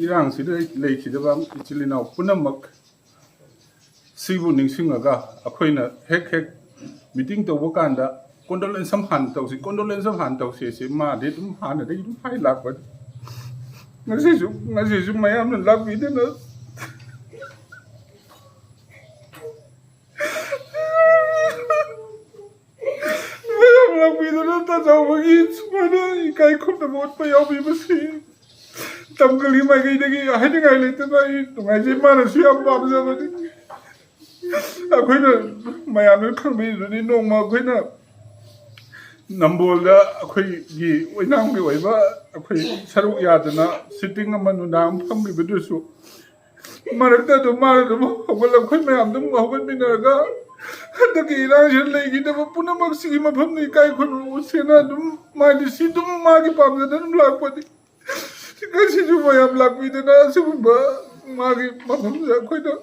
Irang sida leikidaba ichilina punamak sibu ningsingaga akoina hek meeting tawakanda condolence samhan tawsi condolence samhan tawsi se ma de dum hana de dum hai lakwa ngasi ju mayam na lakwi de na mayam lakwi de na ta jawagi chmana ikai khopna bot pa yawi basi TAMKAL mai gai dagi haiding ai lete mai tungai je mana siam bam ja bani akoina mayam khangbi ni nongma akoina nambolda akoi gi oinam gi oiba akoi saruk yadana sitting amanu nam phambi bedusu marakta do mar do hogol akoi mayam dum hogol minaraga dagi irang jin legi da puna maksi ma phamni kai khon sena dum ma di sidum ma gi pam da dum lakpadi kasi ju mayam lakwi da na sumba magi mafam ja khoida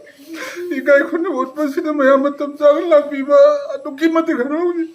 ikai khon bot pa sida mayam matam ja lakwi ba aduki mate garauni